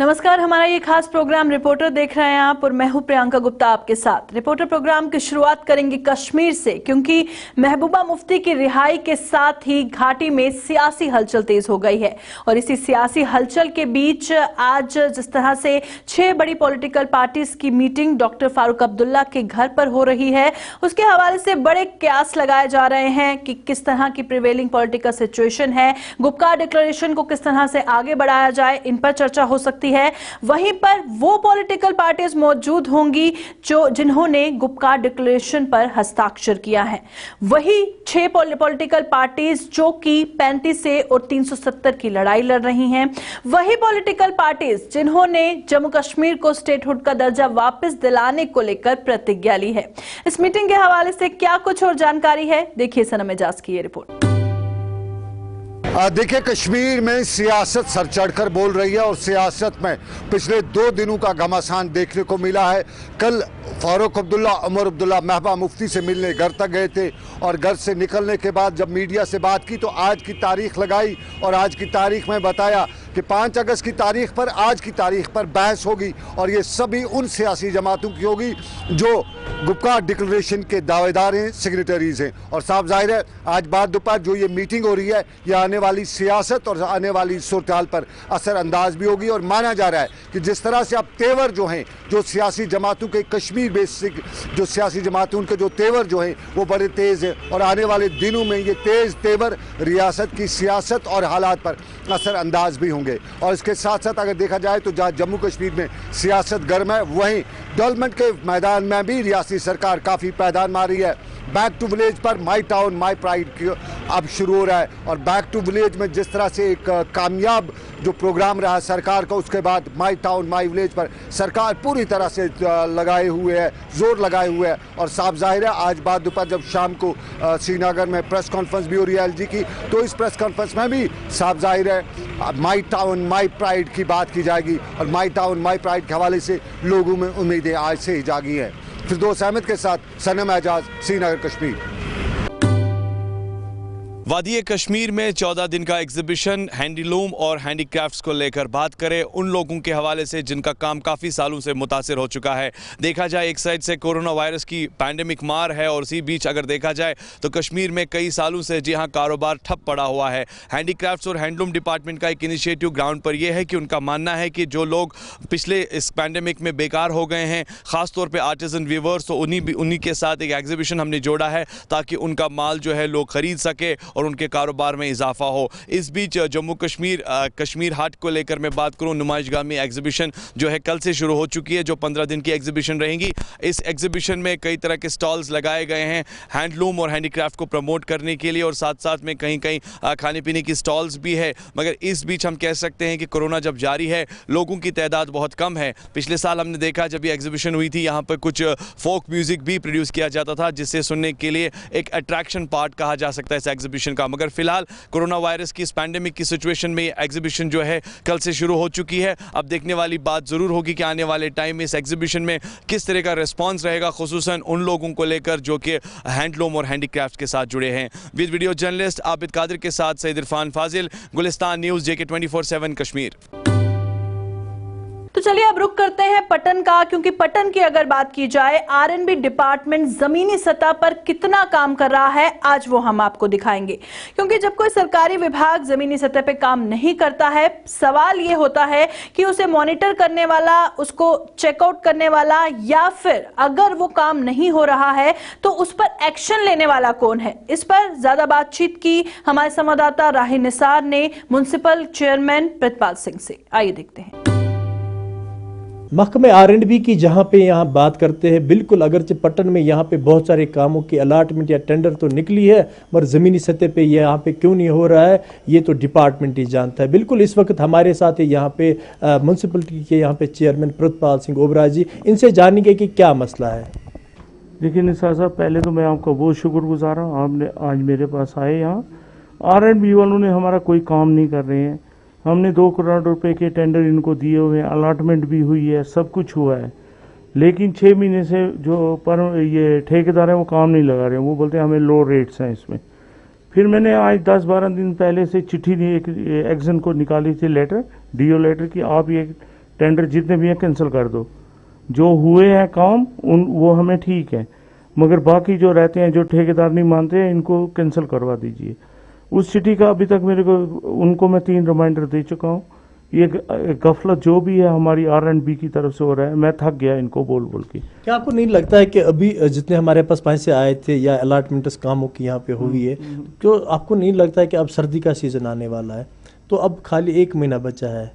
नमस्कार, हमारा ये खास प्रोग्राम रिपोर्टर देख रहे हैं आप और मैं हूं प्रियंका गुप्ता आपके साथ। रिपोर्टर प्रोग्राम की शुरुआत करेंगे कश्मीर से, क्योंकि महबूबा मुफ्ती की रिहाई के साथ ही घाटी में सियासी हलचल तेज हो गई है। और इसी सियासी हलचल के बीच आज जिस तरह से 6 बड़ी पॉलिटिकल पार्टीज की मीटिंग डॉक्टर फारूक अब्दुल्ला के घर पर हो रही है, उसके हवाले से बड़े कयास लगाए जा रहे हैं कि किस तरह की प्रिवेलिंग पॉलिटिकल सिचुएशन है, गुपकार डिक्लेरेशन को किस तरह से आगे बढ़ाया जाए, इन पर चर्चा हो सकती है। वहीं पर वो पॉलिटिकल पार्टीज मौजूद होंगी जिन्होंने गुपकार डिक्लेरेशन पर हस्ताक्षर किया है। वही 6 पॉलिटिकल पार्टीज जो कि 35 से और 370 की लड़ाई लड़ रही हैं। वही पॉलिटिकल पार्टीज जिन्होंने जम्मू कश्मीर को स्टेटहुड का दर्जा वापस दिलाने को लेकर प्रतिज्ञा ली है। इस मीटिंग के हवाले से क्या कुछ और जानकारी है, देखिए सनम एजाज की ये रिपोर्ट। देखिए, कश्मीर में सियासत सर चढ़कर बोल रही है और सियासत में पिछले 2 दिनों का घमासान देखने को मिला है। कल फारूक अब्दुल्ला, उमर अब्दुल्ला महबूबा मुफ्ती से मिलने घर तक गए थे और घर से निकलने के बाद जब मीडिया से बात की तो आज की तारीख लगाई और आज की तारीख में बताया कि 5 अगस्त की तारीख पर, आज की तारीख पर बहस होगी और ये सभी उन सियासी जमातों की होगी जो गुपकार डिक्लेरेशन के दावेदार हैं, सिग्नेटरीज हैं। और साफ जाहिर है आज बाद दोपहर जो ये मीटिंग हो रही है ये आने वाली सियासत और आने वाली सूरत-ए-हाल पर असरअंदाज भी होगी। और माना जा रहा है कि जिस तरह से अब तेवर जो हैं, जो सियासी जमातों के कश्मीर बेसिक जो सियासी जमातों उनके जो तेवर जो हैं वो बड़े तेज़ हैं और आने वाले दिनों में ये तेज़ तेवर रियासत की सियासत और हालात पर असरअंदाज भी होंगे। और इसके साथ साथ अगर देखा जाए तो जहाँ जम्मू कश्मीर में सियासत गर्म है, वहीं डेवलपमेंट के मैदान में भी रियासती सरकार काफ़ी पैदान मारी है। बैक टू विलेज पर माई टाउन माई प्राइड अब शुरू हो रहा है और बैक टू विलेज में जिस तरह से एक कामयाब जो प्रोग्राम रहा सरकार का, उसके बाद माई टाउन माई विलेज पर सरकार पूरी तरह से लगाए हुए है, जोर लगाए हुए है। और साफ जाहिर है आज बाद दोपहर जब शाम को श्रीनगर में प्रेस कॉन्फ्रेंस भी हो रही है एलजी की, तो इस प्रेस कॉन्फ्रेंस में भी साफ जाहिर है माई टाउन माई प्राइड की बात की जाएगी और माई टाउन माई प्राइड के हवाले से लोगों में उम्मीदें आज से ही जागी हैं। फिरदौस अहमद के साथ सनम एजाज, श्रीनगर, कश्मीर। वादी कश्मीर में 14 दिन का एग्जीबिशन हैंडलूम और हैंडीक्राफ्ट्स को लेकर बात करें उन लोगों के हवाले से जिनका काम काफ़ी सालों से मुतासिर हो चुका है। देखा जाए एक साइड से कोरोना वायरस की पैंडेमिक मार है और इसी बीच अगर देखा जाए तो कश्मीर में कई सालों से जी हाँ कारोबार ठप पड़ा हुआ है। हैंडीक्राफ्ट्स और हैंडलूम डिपार्टमेंट का एक इनिशिएटिव ग्राउंड पर यह है कि उनका मानना है कि जो लोग पिछले इस पैंडेमिक में बेकार हो गए हैं, ख़ासतौर पर आर्टिजन वीवर्स, तो उन्हीं के साथ एक एग्जीबिशन हमने जोड़ा है ताकि उनका माल जो है लोग खरीद सके और उनके कारोबार में इजाफा हो। इस बीच जम्मू कश्मीर हाट को लेकर मैं बात करूं, नुमाइशगाह में एग्जीबिशन जो है कल से शुरू हो चुकी है, जो 15 दिन की एग्जीबिशन रहेंगी। इस एग्जीबिशन में कई तरह के स्टॉल्स लगाए गए हैं हैंडलूम और हैंडीक्राफ्ट को प्रमोट करने के लिए और साथ साथ में कहीं कहीं खाने पीने की स्टॉल्स भी है। मगर इस बीच हम कह सकते हैं कि कोरोना जब जारी है, लोगों की तादाद बहुत कम है। पिछले साल हमने देखा जब ये एग्जीबिशन हुई थी, यहाँ पर कुछ फोक म्यूजिक भी प्रोड्यूस किया जाता था जिससे सुनने के लिए एक अट्रैक्शन पार्ट कहा जा सकता है इस एग्जीबिशन का। मगर फिलहाल कोरोना वायरस की इस पैंडेमिक की सिचुएशन में ये एग्जीबिशन जो है कल से शुरू हो चुकी है। अब देखने वाली बात जरूर होगी कि आने वाले टाइम में इस एग्जीबिशन में किस तरह का रिस्पांस रहेगा, खुसूसन उन लोगों को लेकर जो कि हैंडलूम और हैंडीक्राफ्ट के साथ जुड़े हैं। With video journalist Abid Qadir के साथ सईद इरफान फाजिल, गुलिस्तान न्यूज़, JK 24/7 कश्मीर। तो चलिए अब रुक करते हैं पटन का, क्योंकि पटन की अगर बात की जाए, R&B डिपार्टमेंट जमीनी सतह पर कितना काम कर रहा है आज वो हम आपको दिखाएंगे। क्योंकि जब कोई सरकारी विभाग जमीनी सतह पे काम नहीं करता है, सवाल ये होता है कि उसे मॉनिटर करने वाला, उसको चेकआउट करने वाला, या फिर अगर वो काम नहीं हो रहा है तो उस पर एक्शन लेने वाला कौन है। इस पर ज्यादा बातचीत की हमारे संवाददाता राही निसार ने म्युनिसिपल चेयरमैन प्रितपाल सिंह से। आइए देखते हैं। महकमे R&B की जहाँ पे यहाँ बात करते हैं, बिल्कुल अगरचे पटन में यहाँ पे बहुत सारे कामों की अलाटमेंट या टेंडर तो निकली है, मगर ज़मीनी सतह पे यहाँ पे क्यों नहीं हो रहा है ये तो डिपार्टमेंट ही जानता है। बिल्कुल इस वक्त हमारे साथ है यहाँ पे म्यूनसिपलिटी के यहाँ पे चेयरमैन प्रितपाल सिंह ओबराय जी, इनसे जानेंगे कि क्या मसला है। देखिए निसार साहब, पहले तो मैं आपका बहुत शुक्रगुजार हूँ, आपने आज मेरे पास आए। यहाँ R&B वालों ने हमारा कोई काम नहीं कर रहे हैं। हमने 2 करोड़ रुपए के टेंडर इनको दिए हुए हैं, अलॉटमेंट भी हुई है, सब कुछ हुआ है, लेकिन 6 महीने से जो ये ठेकेदार हैं वो काम नहीं लगा रहे हैं। वो बोलते हैं हमें लो रेट्स हैं इसमें। फिर मैंने आज 10-12 दिन पहले से चिट्ठी एक एक्शन को निकाली थी, लेटर, DO लेटर की, आप ये टेंडर जितने भी हैं कैंसिल कर दो। जो हुए हैं काम वो हमें ठीक है, मगर बाकी जो रहते हैं, जो ठेकेदार नहीं मानते हैं, इनको कैंसिल करवा दीजिए। उस सिटी का अभी तक मेरे को उनको मैं 3 रिमाइंडर दे चुका हूँ। ये गफलत जो भी है हमारी R&B की तरफ से हो रहा है, मैं थक गया इनको बोल बोल के। क्या आपको नहीं लगता है कि अभी जितने हमारे पास पैसे आए थे या अलॉटमेंट्स कामों की यहाँ पे हुई है, तो आपको नहीं लगता है कि अब सर्दी का सीज़न आने वाला है, तो अब खाली 1 महीना बचा है,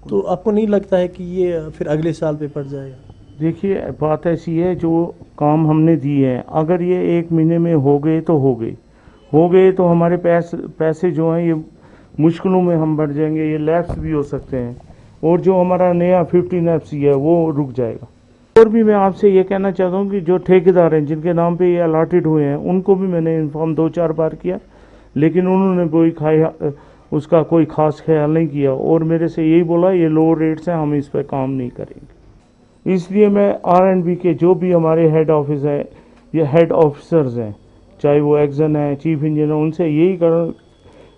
तो आपको नहीं लगता है कि ये फिर अगले साल पे पड़ जाएगा? देखिए बात ऐसी है, जो काम हमने दिए हैं अगर ये 1 महीने में हो गए तो हो गए तो हमारे पैसे जो हैं ये मुश्किलों में हम बढ़ जाएंगे, ये लैप्स भी हो सकते हैं, और जो हमारा नया 15 FC है वो रुक जाएगा। और भी मैं आपसे ये कहना चाहता हूँ कि जो ठेकेदार हैं जिनके नाम पे ये अलॉटेड हुए हैं, उनको भी मैंने इन्फॉर्म 2-4 बार किया, लेकिन उन्होंने उसका कोई खास ख्याल नहीं किया और मेरे से यही बोला ये लो रेट्स हैं, हम इस पर काम नहीं करेंगे। इसलिए मैं R&B के जो भी हमारे हेड ऑफिस है या हेड ऑफिसर्स हैं, चाहे वो एक्जन है, चीफ इंजीनियर, उनसे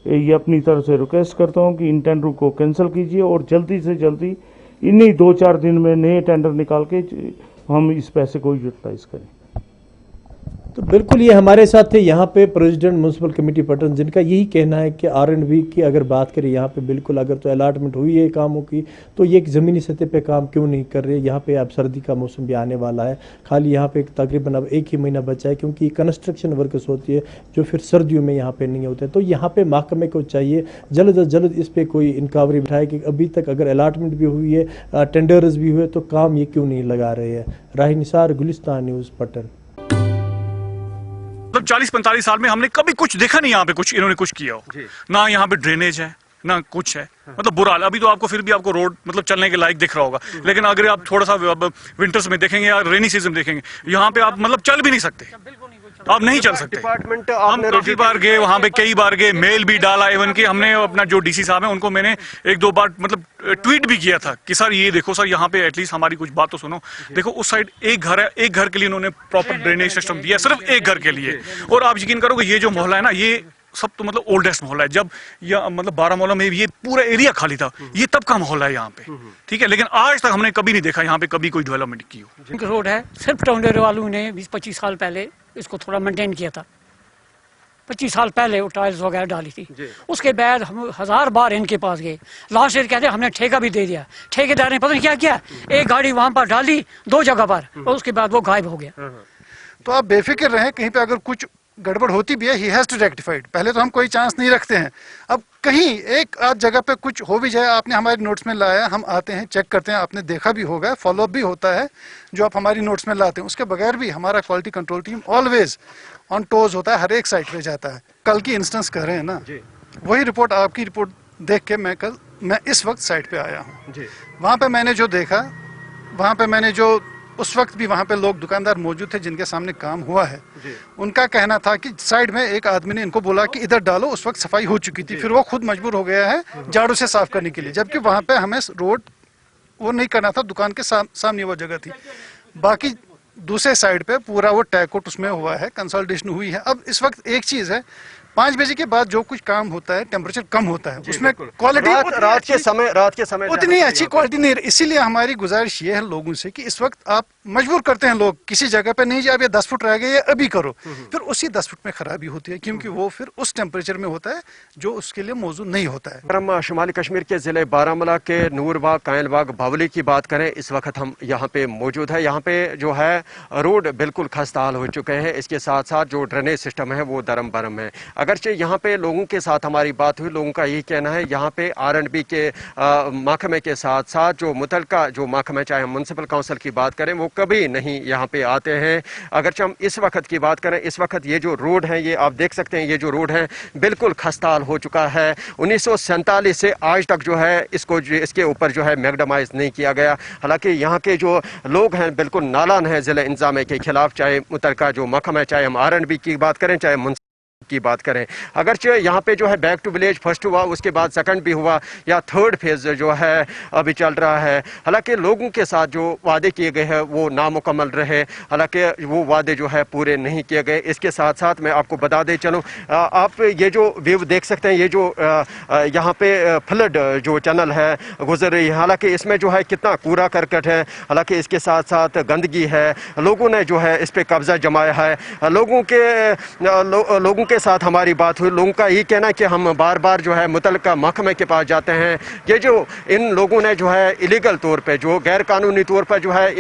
ये अपनी तरफ से रिक्वेस्ट करता हूँ कि इन टेंडर को कैंसिल कीजिए और जल्दी से जल्दी इन्हीं 2-4 दिन में नए टेंडर निकाल के हम इस पैसे को यूटिलाइज करें। तो बिल्कुल ये हमारे साथ थे यहाँ पे प्रेसिडेंट म्यूनसिपल कमेटी पटन, जिनका यही कहना है कि R&B की अगर बात करें यहाँ पे बिल्कुल अगर तो अलॉटमेंट हुई है कामों की, तो ये ज़मीनी सतह पे काम क्यों नहीं कर रहे। यहाँ पे अब सर्दी का मौसम भी आने वाला है, खाली यहाँ पे तकरीबन अब 1 ही महीना बचा है, क्योंकि कंस्ट्रक्शन वर्कर्स होती है जो फिर सर्दियों में यहाँ पे नहीं होते। तो यहाँ पे महकमे को चाहिए जल्द अज जल्द इस पर कोई इंक्वायरी बिठाए कि अभी तक अगर अलॉटमेंट भी हुई है, टेंडर्स भी हुए, तो काम ये क्यों नहीं लगा रहे हैं। राही निसार, गुलिस्तान न्यूज़, पटन। मतलब 40-45 साल में हमने कभी कुछ देखा नहीं यहाँ पे कुछ इन्होंने कुछ किया हो। ना यहाँ पे ड्रेनेज है ना कुछ है, मतलब बुरा हाल। अभी तो आपको फिर भी आपको रोड मतलब चलने के लायक दिख रहा होगा, लेकिन अगर आप थोड़ा सा विंटर्स में देखेंगे या रेनी सीजन देखेंगे, यहाँ पे आप मतलब चल भी नहीं सकते, आप नहीं चल सकते। डिपार्टमेंट हम काफी बार गए वहाँ पे, कई बार गए, मेल भी डाला, इवन कि हमने अपना जो DC साहब है उनको मैंने 1-2 बार मतलब ट्वीट भी किया था कि सर ये देखो सर, यहाँ पे एटलीस्ट हमारी कुछ बात तो सुनो। देखो उस साइड एक घर है, एक घर के लिए उन्होंने प्रॉपर ड्रेनेज सिस्टम दिया, सिर्फ एक घर के लिए। और आप यकीन करोगे ये जो मोहल्ला है ना, ये सब तो मतलब ओल्डेस्ट मोहल्ला है। जब या मतलब बारामूला में ये पूरा एरिया खाली था, ये तब का मोहल्ला है यहाँ पे, ठीक है। लेकिन आज तक हमने कभी नहीं देखा यहाँ पे कभी कोई डेवलपमेंट की हो। रोड है, सिर्फ टाउनर वालों ने 20-25 साल पहले इसको थोड़ा मेंटेन किया था। 25 साल पहले वो टाइल्स वगैरह डाली थी, उसके बाद हम 1000 बार इनके पास गए। लास्ट ईयर कहते हमने ठेका भी दे दिया, ठेकेदार ने पता नहीं क्या किया, एक गाड़ी वहां पर डाली 2 जगह पर, और उसके बाद वो गायब हो गया। तो आप बेफिक्र रहें, कहीं पे अगर कुछ गड़बड़ होती भी है, ही हैज टू रेक्टिफाइड। पहले तो हम कोई चांस नहीं रखते हैं, अब कहीं एक आध जगह पे कुछ हो भी जाए, आपने हमारी नोट्स में लाया, हम आते हैं चेक करते हैं, आपने देखा भी होगा, फॉलोअप भी होता है जो आप हमारी नोट्स में लाते हैं। उसके बगैर भी हमारा quality control team always on toes होता है, हर एक साइट पे जाता है। कल की इंस्टेंस कर रहे हैं ना, वही रिपोर्ट, आपकी रिपोर्ट देख के मैं इस वक्त साइट पे आया हूँ। वहाँ पे मैंने जो देखा, वहाँ पे मैंने जो उस वक्त भी वहाँ पे लोग दुकानदार मौजूद थे जिनके सामने काम हुआ है, उनका कहना था कि साइड में एक आदमी ने इनको बोला कि इधर डालो, उस वक्त सफाई हो चुकी थी, फिर वो खुद मजबूर हो गया है झाड़ू से साफ करने के लिए, जबकि वहाँ पे हमें रोड वो नहीं करना था, दुकान के सामने वो जगह थी। बाकी दूसरे साइड पे पूरा वो टैगआउट उसमें हुआ है, कंसोलिडेशन हुई है। अब इस वक्त एक चीज है, 5 बजे के बाद जो कुछ काम होता है टेम्परेचर कम होता है, उसमें क्वालिटी रात के समय उतनी अच्छी क्वालिटी नहीं। इसीलिए हमारी गुजारिश ये है लोगों से कि इस वक्त आप मजबूर करते हैं लोग किसी जगह पे नहीं जाए, ये 10 फुट रह गए, ये अभी करो, फिर उसी 10 फुट में खराबी होती है, क्योंकि वो फिर उस टेम्परेचर में होता है जो उसके लिए मौजूद नहीं होता है। हम शुमाली कश्मीर के जिले बारामूला के नूरबाग, कायलबाग, बावली की बात करें, इस वक्त हम यहाँ पे मौजूद है। यहाँ पे जो है रोड बिल्कुल खस्ता हाल हो चुके हैं, इसके साथ साथ जो ड्रेनेज सिस्टम है वो दरम बरम है। अगरचे यहाँ पे लोगों के साथ हमारी बात हुई, लोगों का यही कहना है यहाँ पे R&B के महकमे के साथ साथ जो मुतलका जो महकमे, चाहे हम म्यूनसिपल काउंसिल की बात करें, वो कभी नहीं यहाँ पे आते हैं। अगरचे हम इस वक्त की बात करें, इस वक्त ये जो रोड है, ये आप देख सकते हैं, ये जो रोड है बिल्कुल खस्ता हाल हो चुका है। 1947 से आज तक जो है इसके ऊपर जो है मैगडमाइज नहीं किया गया। हालांकि यहाँ के जो लोग हैं बिल्कुल नालान हैं जिले इंतजामिया के खिलाफ, चाहे मुतलका जो महकमा है, चाहे हम R&B की बात करें, चाहे की बात करें, अगरचे यहाँ पे जो है बैक टू विलेज फर्स्ट हुआ, उसके बाद सेकंड भी हुआ या थर्ड फेज जो है अभी चल रहा है। हालांकि लोगों के साथ जो वादे किए गए हैं वो नामुकम्मल रहे, हालांकि वो वादे जो है पूरे नहीं किए गए। इसके साथ साथ मैं आपको बता दे चलूँ, आप ये जो व्यू देख सकते हैं, ये जो यहाँ पे फ्लड जो चैनल है गुजर रही है, हालांकि इसमें जो है कितना कूड़ा करकट है, हालांकि इसके साथ साथ गंदगी है, लोगों ने जो है इस पे कब्जा जमाया है। लोगों के साथ हमारी बात हुई, लोगों का ये कहना है कि हम बार बार जो है मुतल्लिका महकमे के पास जाते हैं। ये जो इन लोगों ने जो है इलीगल तौर पे, जो गैर कानूनी तौर पर जो है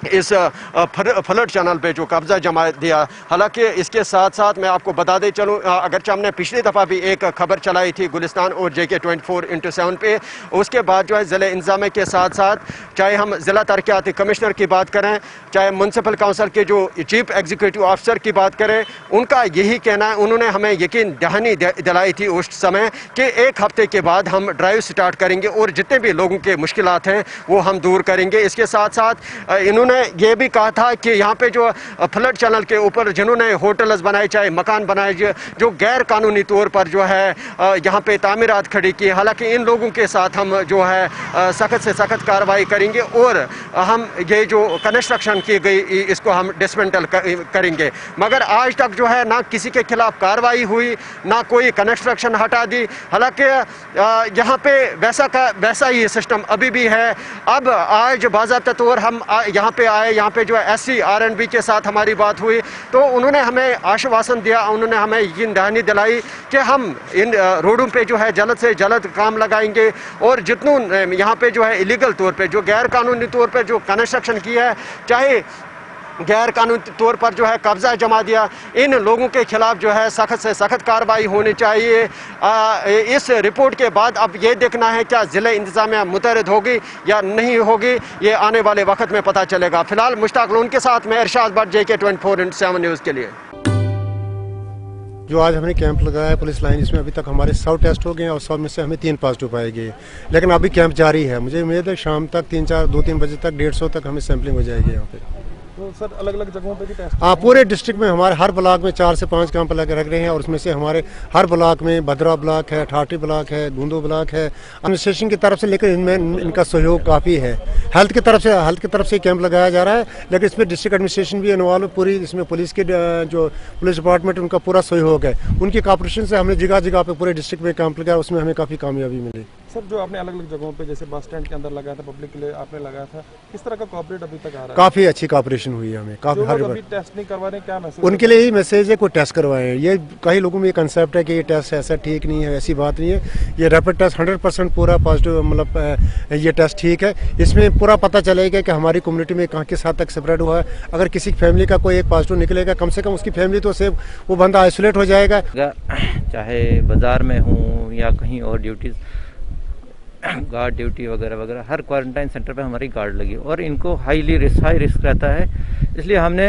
इस फ्लड चैनल पे जो कब्जा जमा दिया, हालांकि इसके साथ साथ मैं आपको बता दे चलूँ, अगरचे हमने पिछली दफ़ा भी एक खबर चलाई थी गुलिस्तान और JK 24/7 पे, उसके बाद जो है ज़िला इंतज़ामिया के साथ साथ चाहे हम ज़िला तरक्याती कमिश्नर की बात करें, चाहे म्यूनसिपल काउंसिल के जो चीफ एग्जीक्यूटिव ऑफिसर की बात करें, उनका यही कहना है, उन्होंने हमें यकीन दहानी दिलाई थी उस समय कि एक हफ्ते के बाद हम ड्राइव स्टार्ट करेंगे और जितने भी लोगों के मुश्किलात हैं वो हम दूर करेंगे। इसके साथ साथ इन्होंने ये भी कहा था कि यहाँ पे जो फ्लड चैनल के ऊपर जिन्होंने होटल्स बनाए, चाहे मकान बनाए, जो गैर कानूनी तौर पर जो है यहाँ पे तामीरात खड़ी की, हालांकि इन लोगों के साथ हम जो है सख्त से सख्त कार्रवाई करेंगे और हम ये जो कंस्ट्रक्शन की गई इसको हम डिसमेंटल करेंगे। मगर आज तक जो है ना किसी के खिलाफ कार्रवाई हुई, ना कोई कंस्ट्रक्शन हटा दी। हालांकि यहाँ पे वैसा ही सिस्टम अभी भी है। अब आज बाज़ाब्ता तौर हम यहाँ पे आए, यहाँ पे जो है SC R&B के साथ हमारी बात हुई तो उन्होंने हमें आश्वासन दिया, उन्होंने हमें यकीन दहानी दिलाई कि हम इन रोडों पे जो है जल्द से जल्द काम लगाएंगे और जितनों यहाँ पे जो है इलीगल तौर पे, जो गैर कानूनी तौर पे जो कंस्ट्रक्शन किया है, चाहे गैर कानूनी तौर पर जो है कब्जा जमा दिया, इन लोगों के खिलाफ जो है सख्त से सख्त कार्रवाई होनी चाहिए। इस रिपोर्ट के बाद अब ये देखना है क्या ज़िला इंतज़ामिया मुतहरिद होगी या नहीं होगी, ये आने वाले वक्त में पता चलेगा। फिलहाल मुश्ताक लोन के साथ मैं इरशाद भट्ट, JK 24/7 न्यूज़ के लिए। जो आज हमने कैंप लगाया है पुलिस लाइन, इसमें अभी तक हमारे 100 टेस्ट हो गए हैं और 100 में से हमें 3 पॉजिटिव पाए गए, लेकिन अभी कैंप जारी है। मुझे उम्मीद है शाम तक 2-3 बजे तक 150 तक हमें सैंपलिंग हो जाएगी यहाँ पे। तो सर अलग अलग जगहों पे भी टेस्ट? हाँ, पूरे डिस्ट्रिक्ट में हमारे हर ब्लॉक में 4 से 5 कैंप लग रख रहे हैं और उसमें से हमारे हर ब्लॉक में भद्रा ब्लॉक है, ठाठी ब्लॉक है, धूंधो ब्लॉक है, एडमिनिस्ट्रेशन की तरफ से, लेकिन इनमें इनका सहयोग काफ़ी है। हेल्थ की तरफ से कैंप लगाया जा रहा है, लेकिन इसमें डिस्ट्रिक्ट एडमिनिस्ट्रेशन भी इन्वॉल्व, पूरी इसमें पुलिस के जो पुलिस डिपार्टमेंट उनका पूरा सहयोग है। उनकी कॉपरेशन से हमने जगह जगह पे पूरे डिस्ट्रिक्ट में कैंप लगाया, उसमें हमें काफ़ी कामयाबी मिली। सर जो आपने अलग अलग जगहों पे जैसे बस स्टैंड के अंदर लगाया था, पब्लिक के लिए आपने लगाया था, किस तरह का कॉपरेट अभी तक आ रहा है? काफ़ी अच्छी कॉपरेशन हुई है हमें। काफ़ी अभी टेस्ट नहीं करवा रहे, क्या मैसेज उनके लिए यही मैसेज है, कोई टेस्ट करवाएं। ये कई लोगों में ये कंसेप्ट है कि ये टेस्ट ऐसा ठीक नहीं है, ऐसी बात नहीं है। ये रैपिड टेस्ट 100% पूरा पॉजिटिव, मतलब ये टेस्ट ठीक है। इसमें पूरा पता चलेगा कि हमारी कम्युनिटी में कहाँ किस हद तक स्प्रेड हुआ है। अगर किसी फैमिली का कोई एक पॉजिटिव निकलेगा, कम से कम उसकी फैमिली तो सेफ, वो बंदा आइसोलेट हो जाएगा। चाहे बाजार में हूँ या कहीं और ड्यूटीज़, गार्ड ड्यूटी वगैरह वगैरह, हर क्वारंटाइन सेंटर पे हमारी गार्ड लगी और इनको हाई रिस्क रहता है। इसलिए हमने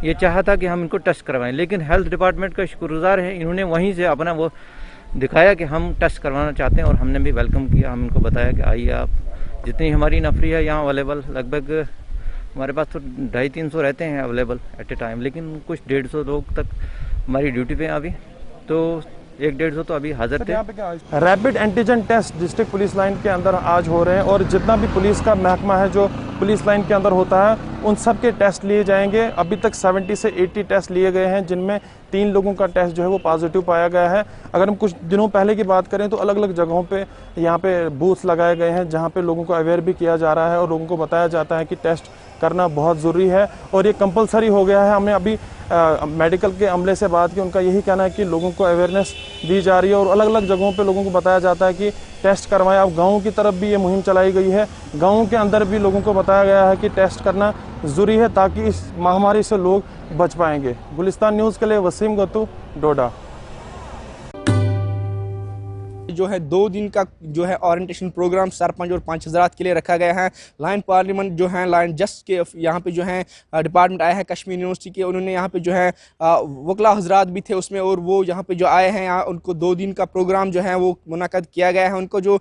ये चाहा था कि हम इनको टेस्ट करवाएं, लेकिन हेल्थ डिपार्टमेंट का शुक्रगुजार है, इन्होंने वहीं से अपना वो दिखाया कि हम टेस्ट करवाना चाहते हैं और हमने भी वेलकम किया। हम इनको बताया कि आइए आप, जितनी हमारी नफरी है यहाँ अवेलेबल, लगभग हमारे पास तो 250-300 रहते हैं अवेलेबल एट ए टाइम, लेकिन कुछ 150 लोग तक हमारी ड्यूटी पे अभी, तो 100-150 तो अभी हाजिर थे। Rapid antigen test district police line के अंदर आज हो रहे हैं और जितना भी पुलिस का महकमा है जो पुलिस लाइन के अंदर होता है, उन सब के टेस्ट लिए जाएंगे। अभी तक 70 से 80 टेस्ट लिए गए हैं, जिनमें 3 लोगों का टेस्ट जो है वो पॉजिटिव पाया गया है। अगर हम कुछ दिनों पहले की बात करें तो अलग अलग जगहों पे यहाँ पे बूथ्स लगाए गए हैं, जहाँ पे लोगों को अवेयर भी किया जा रहा है और लोगों को बताया जाता है कि टेस्ट करना बहुत ज़रूरी है और ये कंपलसरी हो गया है। हमने अभी मेडिकल के अमले से बात की, उनका यही कहना है कि लोगों को अवेयरनेस दी जा रही है और अलग अलग जगहों पे लोगों को बताया जाता है कि टेस्ट करवाएं। अब गाँव की तरफ भी ये मुहिम चलाई गई है, गाँव के अंदर भी लोगों को बताया गया है कि टेस्ट करना ज़रूरी है ताकि इस महामारी से लोग बच पाएंगे। गुलिस्तान न्यूज़ के लिए वसीम गत्तू, डोडा। जो है 2 दिन का जो है ओरिएंटेशन प्रोग्राम सरपंच और 5 हज़रात के लिए रखा गया है। लाइन पार्लियामेंट जो है लाइन जस्ट के यहाँ पे जो है डिपार्टमेंट आए हैं कश्मीर यूनिवर्सिटी के, उन्होंने यहाँ पे जो है वकला हज़रात भी थे उसमें, और वो यहाँ पे जो आए हैं यहाँ उनको 2 दिन का प्रोग्राम जो है वो मुनक़द किया गया है। उनको जो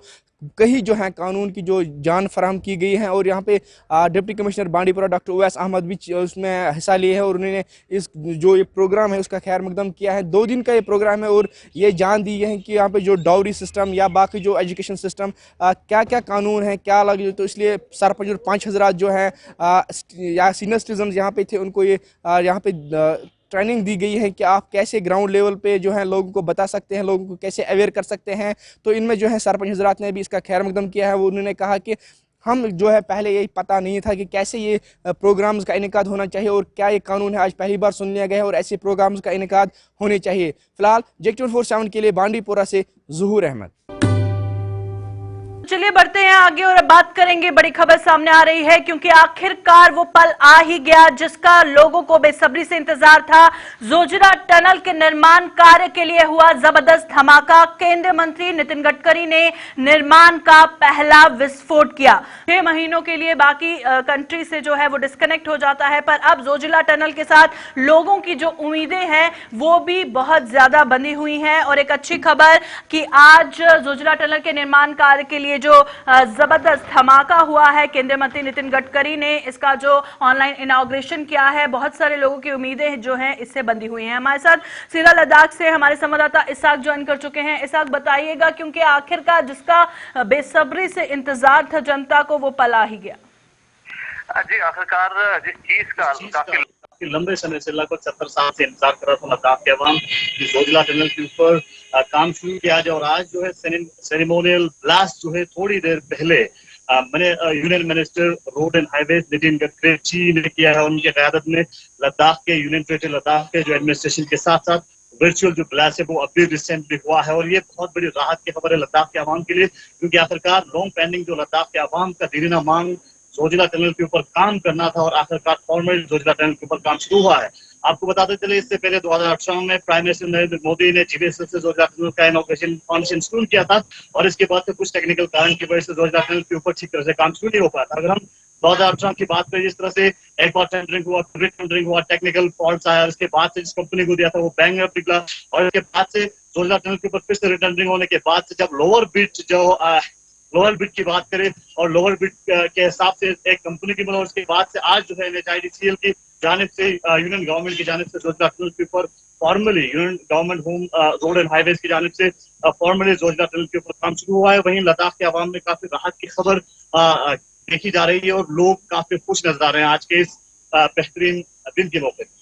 कई जो है कानून की जो जान फराहम की गई है। और यहाँ पे deputy commissioner Bandipora doctor Owais Ahmad भी उसमें हिस्सा लिए है और उन्होंने इस जो ये प्रोग्राम है उसका खैर मकदम किया है। 2 दिन का ये प्रोग्राम है और ये जान दी है कि यहाँ पे जो डाउरी सिस्टम या बाकी जो एजुकेशन सिस्टम क्या क्या कानून है क्या अलग, तो इसलिए सरपंच और 5 हज़रात जो है या सीनियर सिटीजन यहाँ पे थे उनको ये यहाँ पे ट्रेनिंग दी गई है कि आप कैसे ग्राउंड लेवल पे जो है लोगों को बता सकते हैं, लोगों को कैसे अवेयर कर सकते हैं। तो इनमें जो है सरपंच हज़रात ने भी इसका खैर मकदम किया है। वो उन्होंने कहा कि हम जो है पहले यही पता नहीं था कि कैसे ये प्रोग्राम्स का इनेकाद होना चाहिए और क्या ये कानून है, आज पहली बार सुन लिया गया है और ऐसे प्रोग्राम्स का इनेकाद होने चाहिए। फिलहाल जेक 24/7 के लिए बांडीपुरा से ज़हूर अहमद। चलिए बढ़ते हैं आगे और अब बात करेंगे। बड़ी खबर सामने आ रही है क्योंकि आखिरकार वो पल आ ही गया जिसका लोगों को बेसब्री से इंतजार था। जोजिला टनल के निर्माण कार्य के लिए हुआ जबरदस्त धमाका। केंद्रीय मंत्री नितिन गडकरी ने निर्माण का पहला विस्फोट किया। 6 महीनों के लिए बाकी कंट्री से जो है वो डिस्कनेक्ट हो जाता है, पर अब जोजिला टनल के साथ लोगों की जो उम्मीदें हैं वो भी बहुत ज्यादा बंधी हुई हैं। और एक अच्छी खबर कि आज जोजिला टनल के निर्माण कार्य के लिए जो जबरदस्त धमाका हुआ है, केंद्रीय मंत्री नितिन गडकरी ने इसका जो ऑनलाइन इनॉग्रेशन किया है, बहुत सारे लोगों की उम्मीदें जो हैं इससे बंधी हुई हैं। हमारे साथ सीधा लद्दाख से हमारे संवाददाता इसाक ज्वाइन कर चुके हैं। इसाक बताइएगा, क्योंकि आखिरकार जिसका बेसब्री से इंतजार था जनता को, वो पल आ ही गया। जी, आखिरकार जिस चीज का काफी लंबे समय से लगभग 70 साल से इंतजार कर रहा था लद्दाख के अवाम, जोजिला टनल के ऊपर काम शुरू किया जाए और आज जो है सेरेमोनियल ब्लास्ट जो है थोड़ी देर पहले मैंने union minister road and highway Nitin Gadkari ji ने किया है। उनकी क़यादत में लद्दाख के यूनियन टेरिटरी लद्दाख के जो एडमिनिस्ट्रेशन के साथ साथ वर्चुअल जो ब्लास्ट है वो अभी रिसेंटली हुआ है और ये बहुत बड़ी राहत की खबर है लद्दाख के अवाम के लिए, क्योंकि आखिरकार लॉन्ग पेंडिंग जो लद्दाख के अवाम का दीना मांग जोजिला टनल के ऊपर काम करना था और आखिरकार फॉर्मल जोजिला टनल के ऊपर काम शुरू हुआ है। आपको बताते चले, इससे पहले 2018 में प्राइम मिनिस्टर नरेंद्र मोदी ने जीवीएसएल से जोजिला टनल का इनॉग्रेशन फाउंडेशन शुरू किया था और इसके बाद से कुछ टेक्निकल कारण की वजह से जोजिला टनल के ऊपर ठीक तरह से काम शुरू नहीं हो पाया था। अगर हम 2018 की बात करें, जिस तरह से एक बार टेंडरिंग हुआ, टेक्निकल फॉल्ट आया, उसके बाद से जिस कंपनी को दिया था वो बैंकरप्ट निकला और इसके बाद से जोजिला टनल के ऊपर फिर से रिटेंडरिंग होने के बाद से जब लोअर बिड की बात करें और लोअर बिड के हिसाब से एक कंपनी की बना, उसके बाद से आज जो है NHIDCL की जानिब से यूनियन गवर्नमेंट की जानिब से जोजिला टनल के ऊपर formally union government home road and highways की जानिब से फॉर्मली जोजिला टनल के ऊपर काम शुरू हुआ है। वहीं लद्दाख के अवाम में काफी राहत की खबर देखी जा रही है और लोग काफी खुश नजर आ रहे हैं आज के इस बेहतरीन दिन के मौके।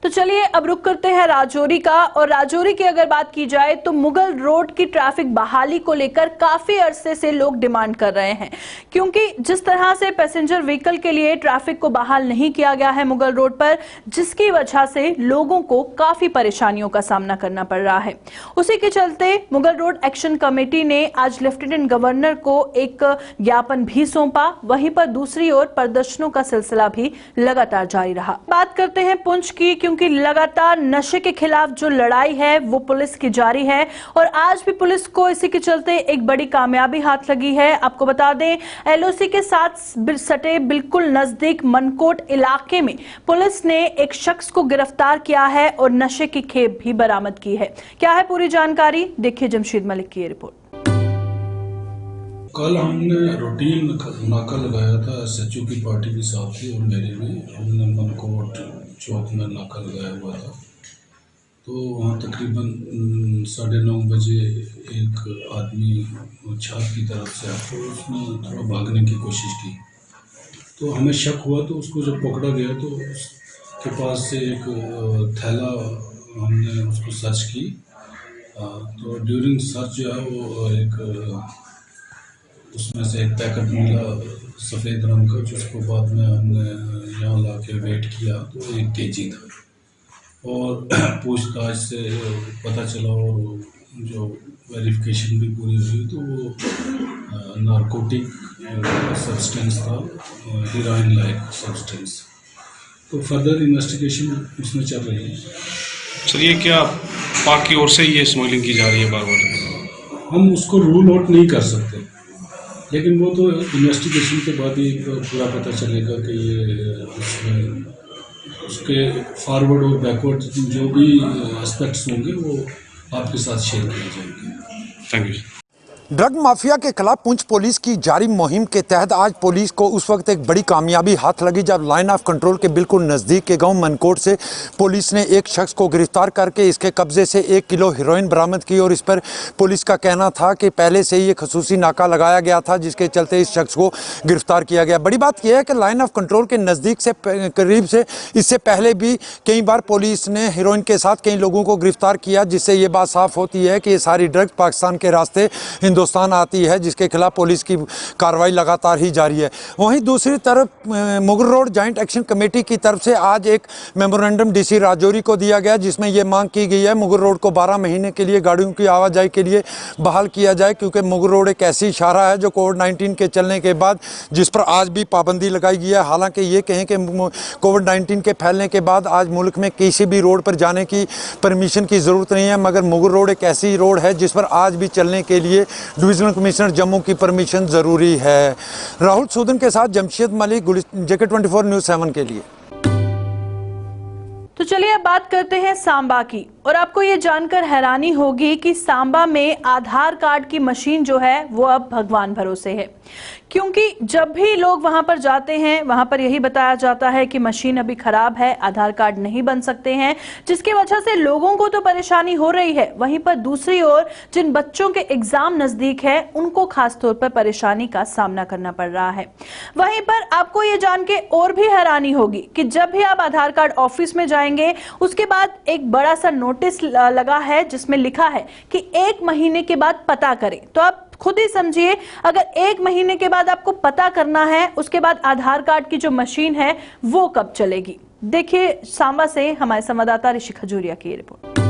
तो चलिए अब रुक करते हैं राजौरी का। और राजौरी की अगर बात की जाए तो मुगल रोड की ट्रैफिक बहाली को लेकर काफी अरसे से लोग डिमांड कर रहे हैं, क्योंकि जिस तरह से पैसेंजर व्हीकल के लिए ट्रैफिक को बहाल नहीं किया गया है मुगल रोड पर, जिसकी वजह से लोगों को काफी परेशानियों का सामना करना पड़ रहा है। उसी के चलते मुगल रोड एक्शन कमेटी ने आज लेफ्टिनेंट गवर्नर को एक ज्ञापन भी सौंपा। वहीं पर दूसरी ओर प्रदर्शनों का सिलसिला भी लगातार जारी रहा। बात करते हैं पुंछ की, क्योंकि लगातार नशे के खिलाफ जो लड़ाई है वो पुलिस की जारी है और आज भी पुलिस को इसी के चलते एक बड़ी कामयाबी हाथ लगी है। आपको बता दें, LOC के साथ सटे बिल्कुल नजदीक मनकोट इलाके में पुलिस ने एक शख्स को गिरफ्तार किया है और नशे की खेप भी बरामद की है। क्या है पूरी जानकारी, देखिए जमशेद मलिक की रिपोर्ट। कल हमने रूटीन नाका लगाया था SHO की पार्टी के साथ ही और मेरे में हमने मनकोट चौक में नाका लगाया हुआ था। तो वहाँ तकरीबन 9:30 बजे एक आदमी छात की तरफ से आया तो उसने थोड़ा भागने की कोशिश की, तो हमें शक हुआ। तो उसको जब पकड़ा गया तो उसके पास से एक थैला हमने उसको सर्च की। तो ड्यूरिंग सर्च जो है वो एक उसमें से एक पैकेट मिला सफ़ेद रंग का, जिसको बाद में हमने यहाँ ला के वेट किया तो 1 kg था और पूछताछ से पता चला और जो वेरिफिकेशन भी पूरी हुई तो वो नारकोटिक सब्सटेंस था, हीरोइन लाइक सब्सटेंस। तो फर्दर इन्वेस्टिगेशन उसमें चल रही है। सर, ये क्या पाक की ओर से ये स्मगलिंग की जा रही है बार बार? हम उसको रूल आउट नहीं कर सकते, लेकिन वो तो इन्वेस्टिगेशन के बाद ही पूरा पता चलेगा कि ये उसके फॉरवर्ड और बैकवर्ड जो भी एस्पेक्ट्स होंगे वो आपके साथ शेयर किए जाएंगे। Thank you. ड्रग माफिया के खिलाफ पुंछ पुलिस की जारी मुहिम के तहत आज पुलिस को उस वक्त एक बड़ी कामयाबी हाथ लगी जब लाइन ऑफ कंट्रोल के बिल्कुल नज़दीक के गांव मनकोट से पुलिस ने एक शख्स को गिरफ्तार करके इसके कब्जे से 1 किलो हेरोइन बरामद की। और इस पर पुलिस का कहना था कि पहले से ही एक खसूसी नाका लगाया गया था जिसके चलते इस शख्स को गिरफ्तार किया गया। बड़ी बात यह है कि लाइन ऑफ कंट्रोल के नज़दीक से करीब से इससे पहले भी कई बार पुलिस ने हेरोइन के साथ कई लोगों को गिरफ्तार किया, जिससे ये बात साफ होती है कि ये सारी ड्रग्स पाकिस्तान के रास्ते हिंदुस्तान आती है, जिसके खिलाफ पुलिस की कार्रवाई लगातार ही जारी है। वहीं दूसरी तरफ Mughal road joint action committee की तरफ से आज एक मेमोरेंडम डीसी राजौरी को दिया गया जिसमें यह मांग की गई है मुगल रोड को 12 महीने के लिए गाड़ियों की आवाजाही के लिए बहाल किया जाए, क्योंकि मुगल रोड एक ऐसी इशारा है जो कोविड-19 के चलने के बाद जिस पर आज भी पाबंदी लगाई गई है। हालांकि ये कहें कि कोविड-19 के फैलने के बाद आज मुल्क में किसी भी रोड पर जाने की परमिशन की ज़रूरत नहीं है, मगर मुगल रोड एक ऐसी रोड है जिस पर आज भी चलने के लिए डिविजनल कमिश्नर जम्मू की परमिशन ज़रूरी है। राहुल सूदन के साथ जमशेद मलिक, JK24 न्यूज़ 7 के लिए। तो चलिए अब बात करते हैं सांबा की। और आपको ये जानकर हैरानी होगी कि सांबा में आधार कार्ड की मशीन जो है वो अब भगवान भरोसे है, क्योंकि जब भी लोग वहां पर जाते हैं वहां पर यही बताया जाता है कि मशीन अभी खराब है, आधार कार्ड नहीं बन सकते हैं, जिसकी वजह से लोगों को तो परेशानी हो रही है। वहीं पर दूसरी ओर जिन बच्चों के एग्जाम नजदीक है उनको खासतौर पर परेशानी का सामना करना पड़ रहा है। वहीं पर आपको ये जान के और भी हैरानी होगी कि जब भी आप आधार कार्ड ऑफिस में जाएंगे उसके बाद एक बड़ा सा नोटिस लगा है जिसमें लिखा है कि 1 महीने के बाद पता करें। तो आप खुद ही समझिए, अगर 1 महीने के बाद आपको पता करना है उसके बाद आधार कार्ड की जो मशीन है वो कब चलेगी। देखिए सांबा से हमारे संवाददाता ऋषि खजूरिया की रिपोर्ट।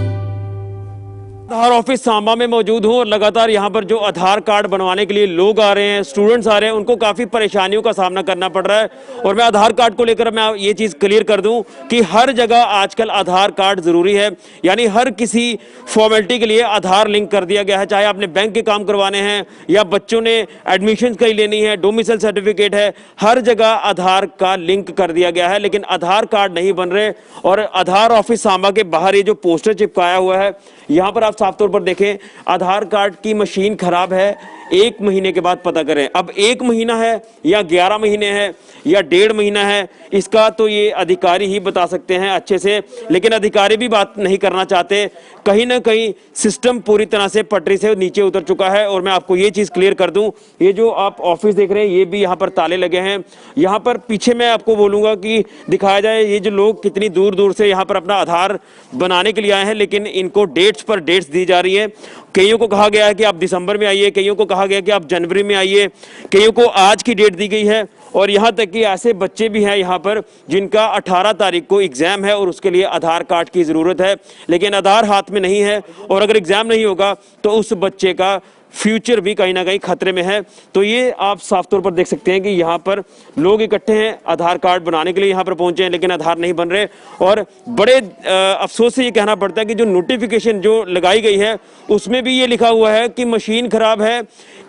आधार ऑफिस सांबा में मौजूद हूँ और लगातार यहाँ पर जो आधार कार्ड बनवाने के लिए लोग आ रहे हैं, स्टूडेंट्स आ रहे हैं, उनको काफ़ी परेशानियों का सामना करना पड़ रहा है। और मैं आधार कार्ड को लेकर मैं ये चीज़ क्लियर कर दूं कि हर जगह आजकल आधार कार्ड ज़रूरी है, यानी हर किसी फॉर्मेलिटी के लिए आधार लिंक कर दिया गया है। चाहे आपने बैंक के काम करवाने हैं या बच्चों ने एडमिशन कहीं लेनी है, डोमिसाइल सर्टिफिकेट है, हर जगह आधार का लिंक कर दिया गया है, लेकिन आधार कार्ड नहीं बन रहे। और आधार ऑफिस सांबा के बाहर ये जो पोस्टर चिपकाया हुआ है, यहाँ पर आप साफ तौर पर देखें आधार कार्ड की मशीन खराब है, 1 महीने के बाद पता करें। अब 1 महीना है या 11 महीने है या 1.5 महीना है, इसका तो ये अधिकारी ही बता सकते हैं अच्छे से, लेकिन अधिकारी भी बात नहीं करना चाहते। कहीं ना कहीं सिस्टम पूरी तरह से पटरी से नीचे उतर चुका है। और मैं आपको ये चीज़ क्लियर कर दूं, ये जो आप ऑफिस देख रहे हैं ये भी यहाँ पर ताले लगे हैं। यहाँ पर पीछे मैं आपको बोलूँगा कि दिखाया जाए ये जो लोग कितनी दूर दूर से यहाँ पर अपना आधार बनाने के लिए आए हैं, लेकिन इनको डेट्स पर डेट्स दी जा रही है। कईयों को कहा गया है कि आप दिसंबर में आइए, कईयों को कहा गया कि आप जनवरी में आइए, कईयों को आज की डेट दी गई है। और यहाँ तक कि ऐसे बच्चे भी हैं यहाँ पर जिनका 18 तारीख को एग्ज़ाम है और उसके लिए आधार कार्ड की ज़रूरत है, लेकिन आधार हाथ में नहीं है। और अगर एग्ज़ाम नहीं होगा तो उस बच्चे का फ्यूचर भी कहीं ना कहीं खतरे में है। तो ये आप साफ तौर पर देख सकते हैं कि यहाँ पर लोग इकट्ठे हैं, आधार कार्ड बनाने के लिए यहाँ पर पहुंचे हैं, लेकिन आधार नहीं बन रहे। और बड़े अफसोस से ये कहना पड़ता है कि जो नोटिफिकेशन जो लगाई गई है उसमें भी ये लिखा हुआ है कि मशीन खराब है,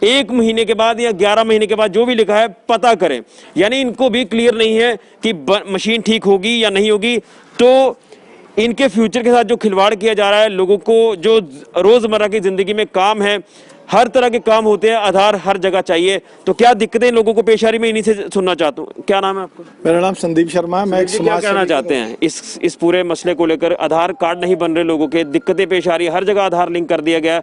1 महीने के बाद या 11 महीने के बाद जो भी लिखा है पता करें। यानी इनको भी क्लियर नहीं है कि मशीन ठीक होगी या नहीं होगी। तो इनके फ्यूचर के साथ जो खिलवाड़ किया जा रहा है, लोगों को जो रोज़मर्रा की ज़िंदगी में काम है, हर तरह के काम होते हैं, आधार हर जगह चाहिए। तो क्या दिक्कतें लोगों को पेश आ रही, मैं इन्हीं से सुनना चाहता हूँ। क्या नाम है आपका? मेरा नाम संदीप शर्मा है। मैं एक क्या कहना चाहते हैं इस पूरे मसले को लेकर? आधार कार्ड नहीं बन रहे, लोगों के दिक्कतें पेश आ रही है, हर जगह आधार लिंक कर दिया गया,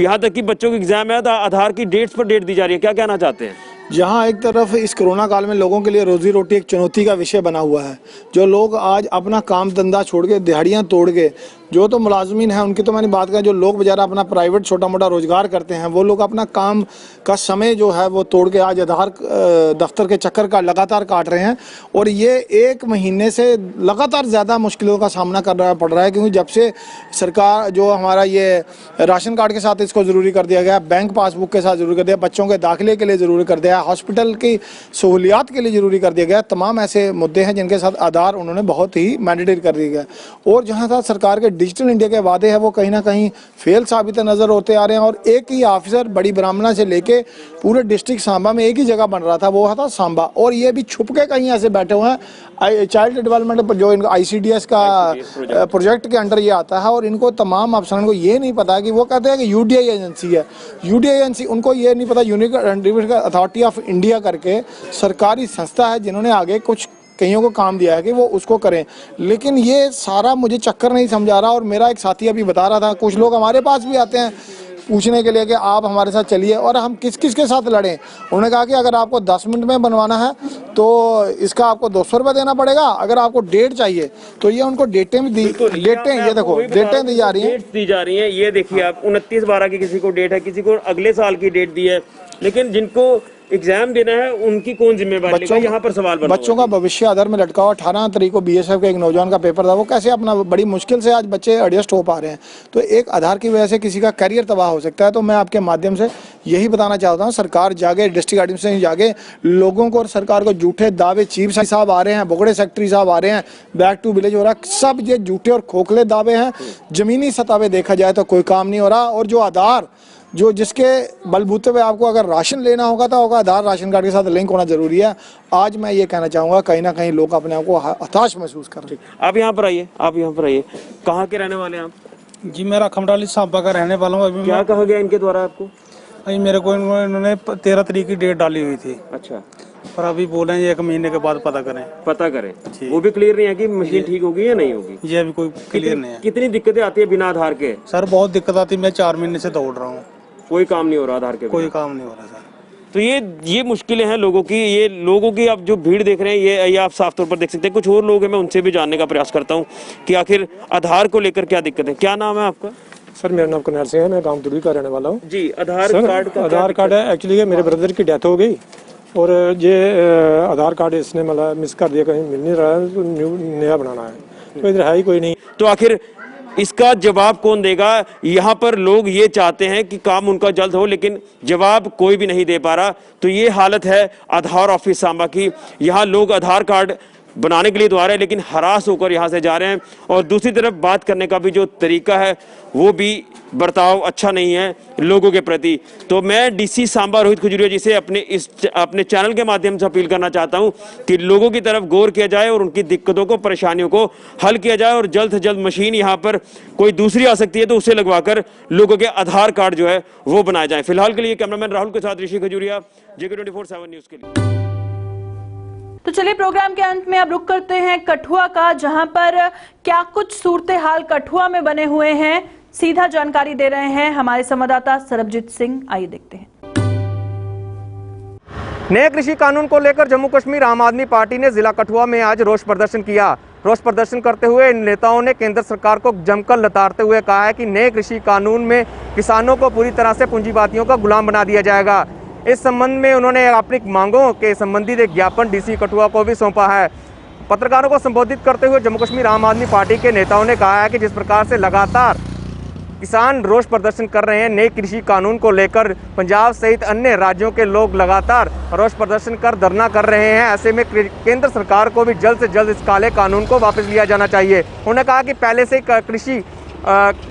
यहाँ तक कि बच्चों के एग्जाम है तो आधार की डेट्स पर डेट दी जा रही है। क्या कहना चाहते हैं? जहाँ एक तरफ इस कोरोना काल में लोगों के लिए रोजी रोटी एक चुनौती का विषय बना हुआ है, जो लोग आज अपना काम धंधा छोड़ के दिहाड़ियाँ तोड़ के, जो तो मुलाजमीन हैं उनकी तो मैंने बात करें, जो लोग बेचारा अपना प्राइवेट छोटा मोटा रोजगार करते हैं, वो लोग अपना काम का समय जो है वो तोड़ के आज आधार दफ्तर के चक्कर का लगातार काट रहे हैं। और ये 1 महीने से लगातार ज़्यादा मुश्किलों का सामना करना पड़ रहा है, क्योंकि जब से सरकार जो हमारा ये राशन कार्ड के साथ इसको ज़रूरी कर दिया गया, बैंक पासबुक के साथ ज़रूरी कर दिया, बच्चों के दाखिले के लिए ज़रूरी कर दिया, हॉस्पिटल की सहूलियात के लिए ज़रूरी कर दिया गया, तमाम ऐसे मुद्दे हैं जिनके साथ आधार उन्होंने बहुत ही मैंडेटरी कर दिया गया। और जहाँ सरकार के डिजिटल इंडिया के वादे हैं वो कहीं ना कहीं फेल साबित नज़र होते आ रहे हैं। और एक ही ऑफिसर बड़ी ब्राह्मणा से लेके पूरे डिस्ट्रिक्ट सांबा में एक ही जगह बन रहा था, वो था सांबा, और ये भी छुप के कहीं ऐसे बैठे हुए हैं। चाइल्ड डेवलपमेंट जो इनका ICDS का प्रोजेक्ट के अंडर ये आता है, और इनको तमाम अफसरों को ये नहीं पता कि वो कहते हैं कि UDI एजेंसी है, UDI एजेंसी, उनको ये नहीं पता यूनिक अथॉरिटी ऑफ इंडिया करके सरकारी संस्था है जिन्होंने आगे कुछ कईयों को काम दिया है कि वो उसको करें। लेकिन ये सारा मुझे चक्कर नहीं समझा रहा। और मेरा एक साथी अभी बता रहा था, कुछ लोग हमारे पास भी आते हैं पूछने के लिए कि आप हमारे साथ चलिए, और हम किस किस के साथ लड़ें। उन्होंने कहा कि अगर आपको 10 मिनट में बनवाना है तो इसका आपको 200 रुपये देना पड़ेगा, अगर आपको डेट चाहिए तो ये उनको डेटें भी दी, डेटें ये देखो डेटें दी जा रही हैं, ये देखिए आप 29/12 की किसी को डेट है, किसी को अगले साल की डेट दी है, लेकिन जिनको एग्जाम देना है उनकी कौन जिम्मेवारी लेगा? यहाँ पर सवाल बना बच्चों का भविष्य आधार में लटका हुआ। 18 तारीख को BSF का एक नौजवान का पेपर था, वो कैसे अपना बड़ी मुश्किल से आज बच्चे एडजस्ट हो पा रहे हैं। तो एक आधार की वजह से किसी का करियर तबाह हो सकता है। तो मैं आपके माध्यम से यही बताना चाहता हूँ, सरकार जागे, डिस्ट्रिक्ट एडमिनिस्ट्रेशन जागे, लोगों को और सरकार को झूठे दावे, चीफ साहब आ रहे हैं, बोगड़े सेक्रेटरी साहब आ रहे हैं, बैक टू विलेज हो रहा है, सब ये झूठे और खोखले दावे हैं। जमीनी सतह पे देखा जाए तो कोई काम नहीं हो रहा। और जो आधार जो जिसके बलबूते पे आपको अगर राशन लेना होगा तो होगा, आधार राशन कार्ड के साथ लिंक होना जरूरी है। आज मैं ये कहना चाहूँगा, कहीं ना कहीं लोग अपने आप को हताश महसूस कर रहे हैं। आप यहाँ पर आइए, आप यहाँ पर आइए। कहाँ के रहने वाले हैं आप? जी मेरा खमडाली सांबा का रहने वाला हूँ। अभी क्या कहा गया इनके द्वारा आपको? अभी मेरे को इन्होंने 13 तारीख की डेट डाली हुई थी। अच्छा, पर अभी बोले हैं 1 महीने के बाद पता करें। वो भी क्लियर नहीं है कि मशीन ठीक होगी या नहीं होगी। ये अभी कोई क्लियर नहीं है। कितनी दिक्कतें आती है बिना आधार के? सर बहुत दिक्कत आती है, मैं 4 महीने से दौड़ रहा हूँ, कोई काम नहीं हो रहा आधार के। कोई काम नहीं हो रहा सर। तो ये मुश्किलें हैं लोगों की। ये लोगों की आप जो भीड़ देख रहे हैं, ये आप साफ तौर पर देख सकते हैं। कुछ और लोग हैं, मैं उनसे भी जानने का प्रयास करता हूँ कि आखिर आधार को लेकर क्या दिक्कत है। क्या नाम है आपका? सर मेरा नाम करनैल सिंह है, मैं गांव दुड़ी का रहने वाला हूँ जी। आधार कार्ड है एक्चुअली मेरे ब्रदर की डेथ हो गई, और ये आधार कार्ड इसने मतलब मिस कर दिया, कहीं मिल नहीं रहा है, तो नया बनाना है, तो इधर है ही कोई नहीं। तो आखिर इसका जवाब कौन देगा? यहाँ पर लोग ये चाहते हैं कि काम उनका जल्द हो, लेकिन जवाब कोई भी नहीं दे पा रहा। तो ये हालत है आधार ऑफिस सांबा की। यहाँ लोग आधार कार्ड बनाने के लिए तो आ रहे हैं, लेकिन हरास होकर यहाँ से जा रहे हैं। और दूसरी तरफ बात करने का भी जो तरीका है वो भी बर्ताव अच्छा नहीं है लोगों के प्रति। तो मैं DC सांबा रोहित खजूरिया जी से अपने चैनल के माध्यम से अपील करना चाहता हूं कि लोगों की तरफ गौर किया जाए और उनकी दिक्कतों को, परेशानियों को हल किया जाए, और जल्द से जल्द मशीन यहाँ पर कोई दूसरी आ सकती है तो उसे लगवाकर लोगों के आधार कार्ड जो है वो बनाए जाए। फिलहाल के लिए कैमरामैन राहुल के साथ ऋषि खजूरिया, JK24/7 न्यूज के लिए। तो चलिए प्रोग्राम के अंत में अब रुक करते हैं कठुआ का, जहां पर क्या कुछ सूरत हाल कठुआ में बने हुए हैं, सीधा जानकारी दे रहे हैं हमारे संवाददाता सरबजीत सिंह। आइए देखते हैं। नए कृषि कानून को लेकर जम्मू कश्मीर आम आदमी पार्टी ने जिला कठुआ में आज रोष प्रदर्शन किया। रोष प्रदर्शन करते हुए इन नेताओं ने केंद्र सरकार को जमकर लताड़ते हुए कहा है कि नए कृषि कानून में किसानों को पूरी तरह से पूंजीवादियों का गुलाम बना दिया जाएगा। इस संबंध में उन्होंने अपनी मांगों के संबंधित एक ज्ञापन DC कठुआ को भी सौंपा है। पत्रकारों को संबोधित करते हुए जम्मू कश्मीर आम आदमी पार्टी के नेताओं ने कहा है कि जिस प्रकार से लगातार किसान रोष प्रदर्शन कर रहे हैं नए कृषि कानून को लेकर, पंजाब सहित अन्य राज्यों के लोग लगातार रोष प्रदर्शन कर धरना कर रहे हैं। ऐसे में केंद्र सरकार को भी जल्द से जल्द इस काले कानून को वापस लिया जाना चाहिए। उन्होंने कहा कि पहले से कृषि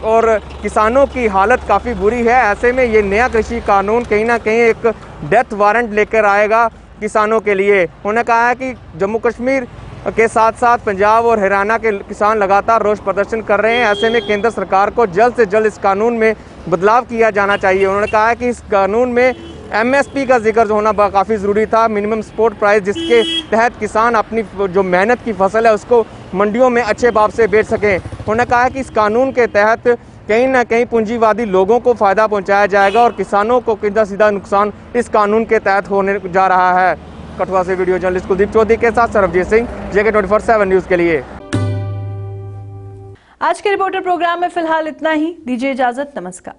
और किसानों की हालत काफ़ी बुरी है। ऐसे में ये नया कृषि कानून कहीं ना कहीं एक डेथ वारंट लेकर आएगा किसानों के लिए। उन्होंने कहा है कि जम्मू कश्मीर के साथ साथ पंजाब और हरियाणा के किसान लगातार रोष प्रदर्शन कर रहे हैं। ऐसे में केंद्र सरकार को जल्द से जल्द इस कानून में बदलाव किया जाना चाहिए। उन्होंने कहा है कि इस कानून में MSP का जिक्र होना काफ़ी ज़रूरी था, मिनिमम सपोर्ट प्राइस, जिसके तहत किसान अपनी जो मेहनत की फसल है उसको मंडियों में अच्छे भाव से बेच सकें। उन्होंने कहा है कि इस कानून के तहत कहीं ना कहीं पूंजीवादी लोगों को फ़ायदा पहुंचाया जाएगा और किसानों को सीधा नुकसान इस कानून के तहत होने जा रहा है। कठुआ से वीडियो जर्नलिस्ट कुलदीप चौधरी के साथ सरबजीत सिंह, JK24/7 न्यूज़ के लिए। आज के रिपोर्टर प्रोग्राम में फिलहाल इतना ही। दीजिए इजाजत, नमस्कार।